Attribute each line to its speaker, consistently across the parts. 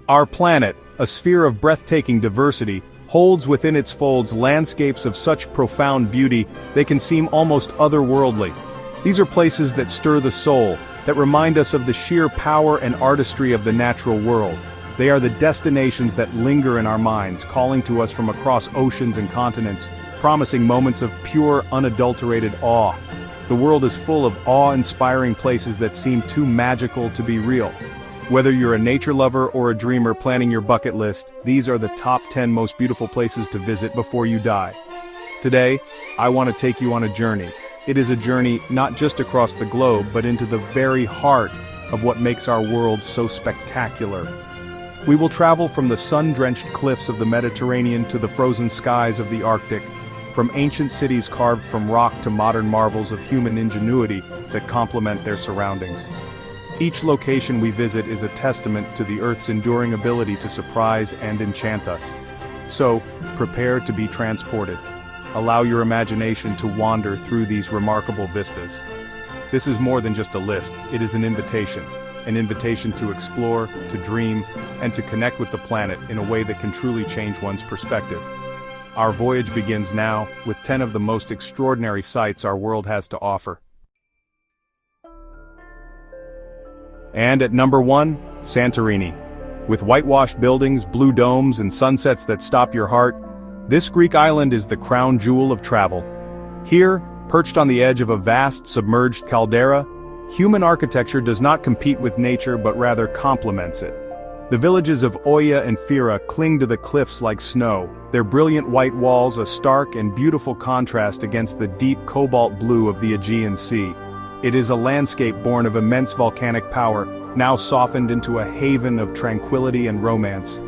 Speaker 1: Our planet, a sphere of breathtaking diversity, holds within its folds landscapes of such profound beauty they can seem almost otherworldly. These are places that stir the soul, that remind us of the sheer power and artistry of the natural world. They are the destinations that linger in our minds, calling to us from across oceans and continents, promising moments of pure, unadulterated awe. The world is full of awe-inspiring places that seem too magical to be real. Whether you're a nature lover or a dreamer planning your bucket list, these are the top 10 most beautiful places to visit before you die. Today, I want to take you on a journey. It is a journey not just across the globe, but into the very heart of what makes our world so spectacular. We will travel from the sun-drenched cliffs of the Mediterranean to the frozen skies of the Arctic, from ancient cities carved from rock to modern marvels of human ingenuity that complement their surroundings. Each location we visit is a testament to the Earth's enduring ability to surprise and enchant us. So, prepare to be transported. Allow your imagination to wander through these remarkable vistas. This is more than just a list, it is an invitation to explore, to dream, and to connect with the planet in a way that can truly change one's perspective. Our voyage begins now, with 10 of the most extraordinary sights our world has to offer. And at number 1, Santorini. With whitewashed buildings, blue domes, and sunsets that stop your heart, this Greek island is the crown jewel of travel. Here, perched on the edge of a vast submerged caldera, human architecture does not compete with nature but rather complements it. The villages of Oia and Fira cling to the cliffs like snow, their brilliant white walls a stark and beautiful contrast against the deep cobalt blue of the Aegean Sea. It is a landscape born of immense volcanic power, now softened into a haven of tranquility and romance.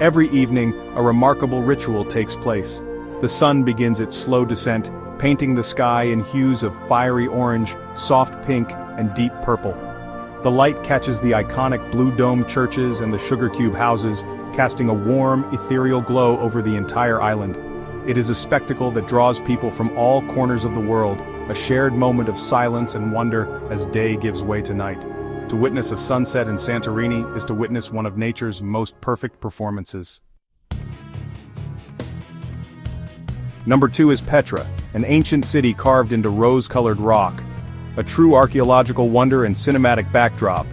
Speaker 1: Every evening, a remarkable ritual takes place. The sun begins its slow descent, painting the sky in hues of fiery orange, soft pink, and deep purple. The light catches the iconic blue dome churches and the sugar cube houses, casting a warm, ethereal glow over the entire island. It is a spectacle that draws people from all corners of the world, a shared moment of silence and wonder as day gives way to night. To witness a sunset in Santorini is to witness one of nature's most perfect performances. Number 2 is Petra, an ancient city carved into rose-colored rock. A true archaeological wonder and cinematic backdrop.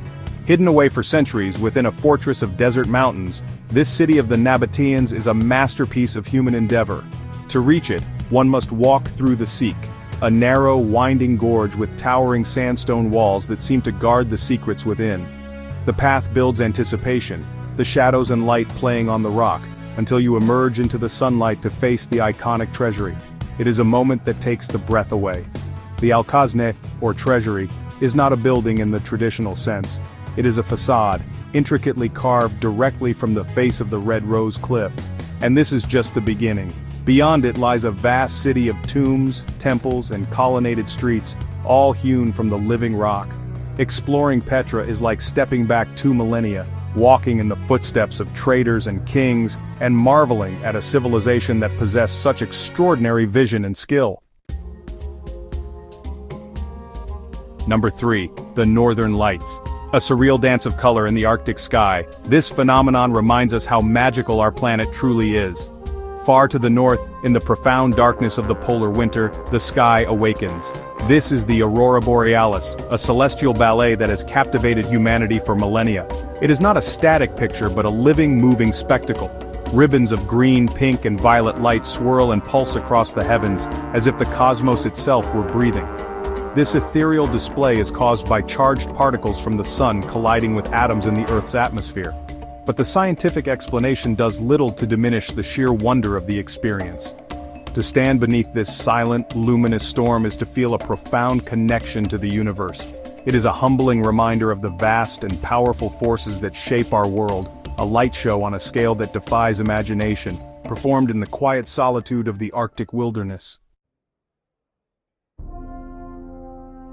Speaker 1: Hidden away for centuries within a fortress of desert mountains, this city of the Nabateans is a masterpiece of human endeavor. To reach it, one must walk through the Seek, a narrow, winding gorge with towering sandstone walls that seem to guard the secrets within. The path builds anticipation, the shadows and light playing on the rock, until you emerge into the sunlight to face the iconic treasury. It is a moment that takes the breath away. The Alcazne, or treasury, is not a building in the traditional sense. It is a facade, intricately carved directly from the face of the Red Rose Cliff. And this is just the beginning. Beyond it lies a vast city of tombs, temples, and colonnaded streets, all hewn from the living rock. Exploring Petra is like stepping back 2 millennia, walking in the footsteps of traders and kings, and marveling at a civilization that possessed such extraordinary vision and skill. Number 3, the Northern Lights. A surreal dance of color in the Arctic sky, this phenomenon reminds us how magical our planet truly is. Far to the north, in the profound darkness of the polar winter, the sky awakens. This is the Aurora Borealis, a celestial ballet that has captivated humanity for millennia. It is not a static picture but a living, moving spectacle. Ribbons of green, pink, and violet light swirl and pulse across the heavens, as if the cosmos itself were breathing. This ethereal display is caused by charged particles from the sun colliding with atoms in the Earth's atmosphere. But the scientific explanation does little to diminish the sheer wonder of the experience. To stand beneath this silent, luminous storm is to feel a profound connection to the universe. It is a humbling reminder of the vast and powerful forces that shape our world, a light show on a scale that defies imagination, performed in the quiet solitude of the Arctic wilderness.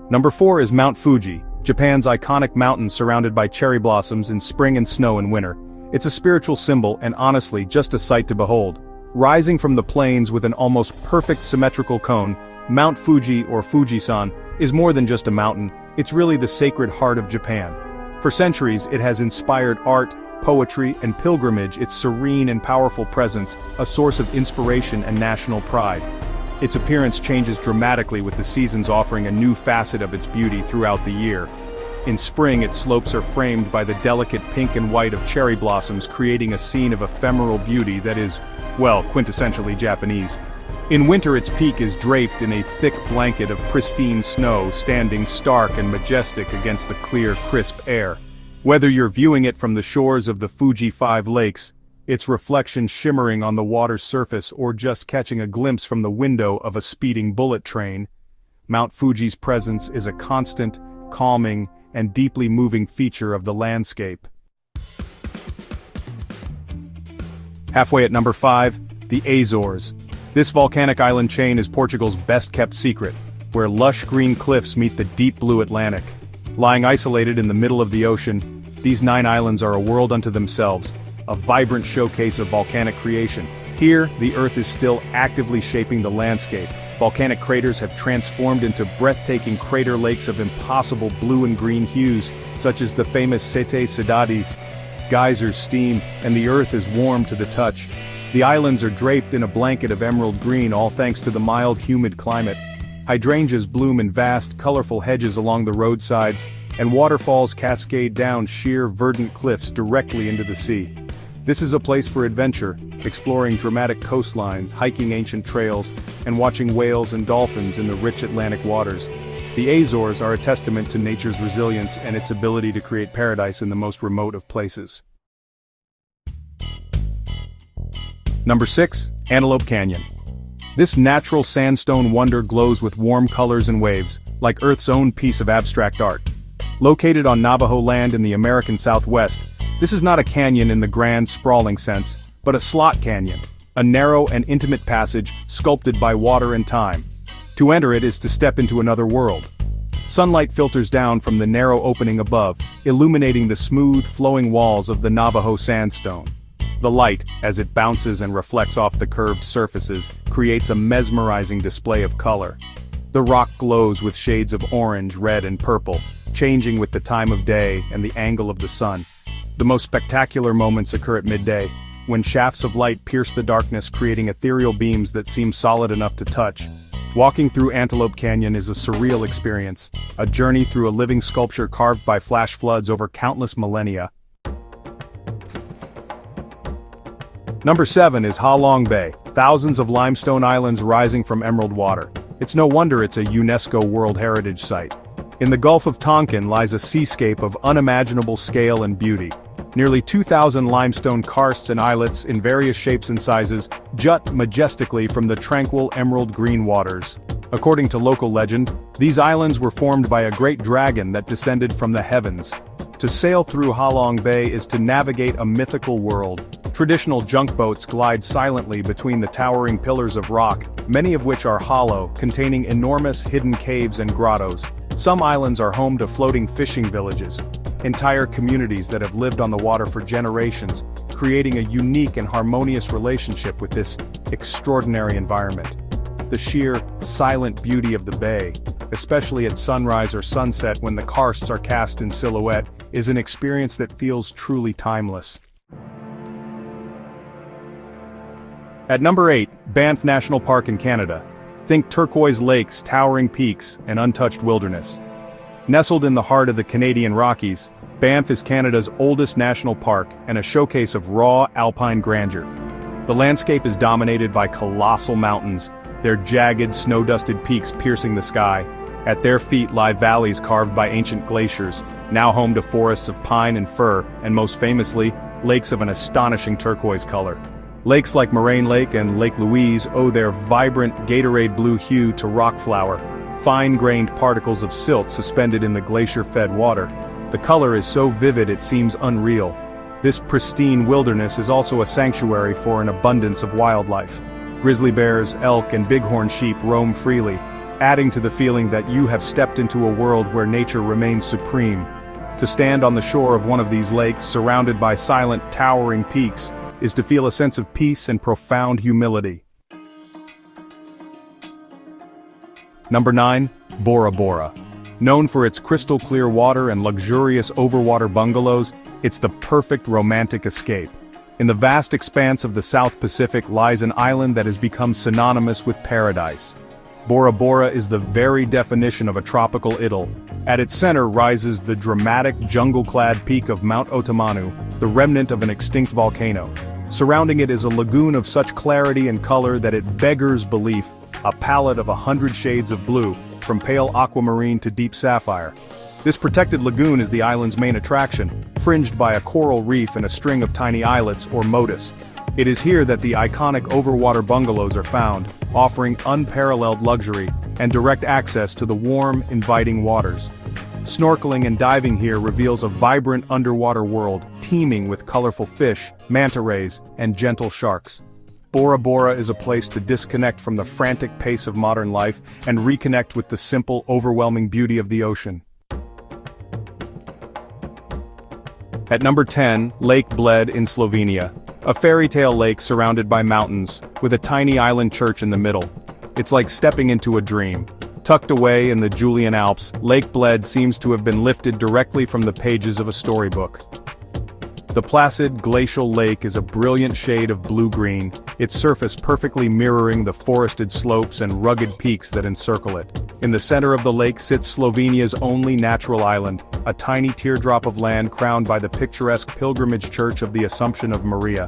Speaker 1: Number 4 is Mount Fuji, Japan's iconic mountain surrounded by cherry blossoms in spring and snow in winter. It's a spiritual symbol and honestly just a sight to behold. Rising from the plains with an almost perfect symmetrical cone, Mount Fuji or Fujisan is more than just a mountain, it's really the sacred heart of Japan. For centuries it has inspired art, poetry, and pilgrimage, its serene and powerful presence, a source of inspiration and national pride. Its appearance changes dramatically with the seasons offering a new facet of its beauty throughout the year. In spring, its slopes are framed by the delicate pink and white of cherry blossoms, creating a scene of ephemeral beauty that is, well, quintessentially Japanese. In winter, its peak is draped in a thick blanket of pristine snow, standing stark and majestic against the clear, crisp air. Whether you're viewing it from the shores of the Fuji Five Lakes, its reflection shimmering on the water's surface, or just catching a glimpse from the window of a speeding bullet train, Mount Fuji's presence is a constant, calming, and deeply moving feature of the landscape. Halfway at number 5, the Azores. This volcanic island chain is Portugal's best-kept secret, where lush green cliffs meet the deep blue Atlantic. Lying isolated in the middle of the ocean, these 9 islands are a world unto themselves, a vibrant showcase of volcanic creation. Here, the Earth is still actively shaping the landscape. Volcanic craters have transformed into breathtaking crater lakes of impossible blue and green hues, such as the famous Sete Cidades. Geysers steam, and the Earth is warm to the touch. The islands are draped in a blanket of emerald green, all thanks to the mild, humid climate. Hydrangeas bloom in vast, colorful hedges along the roadsides, and waterfalls cascade down sheer, verdant cliffs directly into the sea. This is a place for adventure, exploring dramatic coastlines, hiking ancient trails, and watching whales and dolphins in the rich Atlantic waters. The Azores are a testament to nature's resilience and its ability to create paradise in the most remote of places. Number 6, Antelope Canyon. This natural sandstone wonder glows with warm colors and waves, like Earth's own piece of abstract art. Located on Navajo land in the American Southwest, this is not a canyon in the grand, sprawling sense, but a slot canyon, a narrow and intimate passage sculpted by water and time. To enter it is to step into another world. Sunlight filters down from the narrow opening above, illuminating the smooth, flowing walls of the Navajo sandstone. The light, as it bounces and reflects off the curved surfaces, creates a mesmerizing display of color. The rock glows with shades of orange, red, and purple, changing with the time of day and the angle of the sun. The most spectacular moments occur at midday, when shafts of light pierce the darkness, creating ethereal beams that seem solid enough to touch. Walking through Antelope Canyon is a surreal experience, a journey through a living sculpture carved by flash floods over countless millennia. Number 7 is Ha Long Bay, thousands of limestone islands rising from emerald water. It's no wonder it's a UNESCO World Heritage Site. In the Gulf of Tonkin lies a seascape of unimaginable scale and beauty. Nearly 2,000 limestone karsts and islets in various shapes and sizes jut majestically from the tranquil emerald green waters. According to local legend, these islands were formed by a great dragon that descended from the heavens. To sail through Ha Long Bay is to navigate a mythical world. Traditional junk boats glide silently between the towering pillars of rock, many of which are hollow, containing enormous hidden caves and grottos. Some islands are home to floating fishing villages, entire communities that have lived on the water for generations, creating a unique and harmonious relationship with this extraordinary environment. The sheer, silent beauty of the bay, especially at sunrise or sunset when the karsts are cast in silhouette, is an experience that feels truly timeless. At number 8, Banff National Park in Canada. Think turquoise lakes, towering peaks, and untouched wilderness. Nestled in the heart of the Canadian Rockies, Banff is Canada's oldest national park and a showcase of raw, alpine grandeur. The landscape is dominated by colossal mountains, their jagged, snow-dusted peaks piercing the sky. At their feet lie valleys carved by ancient glaciers, now home to forests of pine and fir, and most famously, lakes of an astonishing turquoise color. Lakes like Moraine Lake and Lake Louise owe their vibrant Gatorade blue hue to rock flour, fine-grained particles of silt suspended in the glacier-fed water. The color is so vivid it seems unreal. This pristine wilderness is also a sanctuary for an abundance of wildlife. Grizzly bears, elk, and bighorn sheep roam freely, adding to the feeling that you have stepped into a world where nature remains supreme. To stand on the shore of one of these lakes, surrounded by silent, towering peaks, is to feel a sense of peace and profound humility. Number 9, Bora Bora. Known for its crystal-clear water and luxurious overwater bungalows, it's the perfect romantic escape. In the vast expanse of the South Pacific lies an island that has become synonymous with paradise. Bora Bora is the very definition of a tropical idyll. At its center rises the dramatic jungle-clad peak of Mount Otomanu, the remnant of an extinct volcano. Surrounding it is a lagoon of such clarity and color that it beggars belief, a palette of 100 shades of blue, from pale aquamarine to deep sapphire. This protected lagoon is the island's main attraction, fringed by a coral reef and a string of tiny islets or motus. It is here that the iconic overwater bungalows are found, offering unparalleled luxury and direct access to the warm, inviting waters. Snorkeling and diving here reveals a vibrant underwater world, teeming with colorful fish, manta rays, and gentle sharks. Bora Bora is a place to disconnect from the frantic pace of modern life and reconnect with the simple, overwhelming beauty of the ocean. At number 10, Lake Bled in Slovenia. A fairy tale lake surrounded by mountains, with a tiny island church in the middle. It's like stepping into a dream. Tucked away in the Julian Alps, Lake Bled seems to have been lifted directly from the pages of a storybook. The placid, glacial lake is a brilliant shade of blue-green, its surface perfectly mirroring the forested slopes and rugged peaks that encircle it. In the center of the lake sits Slovenia's only natural island, a tiny teardrop of land crowned by the picturesque pilgrimage church of the Assumption of Maria.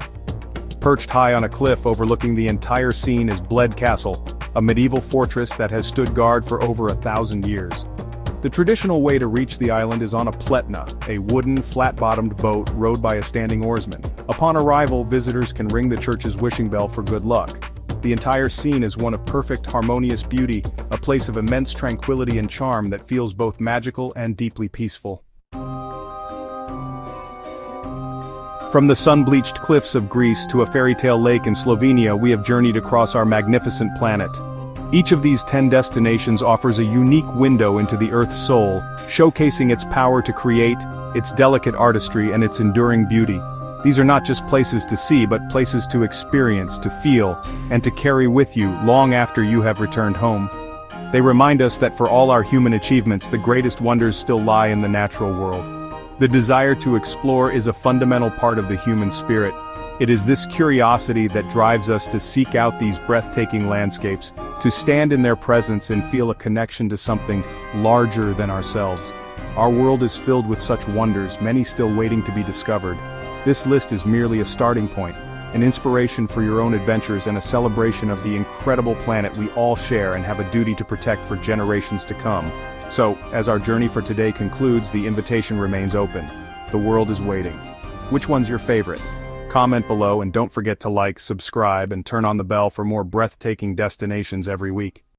Speaker 1: Perched high on a cliff overlooking the entire scene is Bled Castle, a medieval fortress that has stood guard for over 1,000 years. The traditional way to reach the island is on a pletna, a wooden, flat-bottomed boat rowed by a standing oarsman. Upon arrival, visitors can ring the church's wishing bell for good luck. The entire scene is one of perfect, harmonious beauty, a place of immense tranquility and charm that feels both magical and deeply peaceful. From the sun-bleached cliffs of Greece to a fairy tale lake in Slovenia, we have journeyed across our magnificent planet. Each of these 10 destinations offers a unique window into the Earth's soul, showcasing its power to create, its delicate artistry, and its enduring beauty. These are not just places to see, but places to experience, to feel, and to carry with you long after you have returned home. They remind us that for all our human achievements, the greatest wonders still lie in the natural world. The desire to explore is a fundamental part of the human spirit. It is this curiosity that drives us to seek out these breathtaking landscapes, to stand in their presence and feel a connection to something larger than ourselves. Our world is filled with such wonders, many still waiting to be discovered. This list is merely a starting point, an inspiration for your own adventures and a celebration of the incredible planet we all share and have a duty to protect for generations to come. So, as our journey for today concludes, the invitation remains open. The world is waiting. Which one's your favorite? Comment below and don't forget to like, subscribe, and turn on the bell for more breathtaking destinations every week.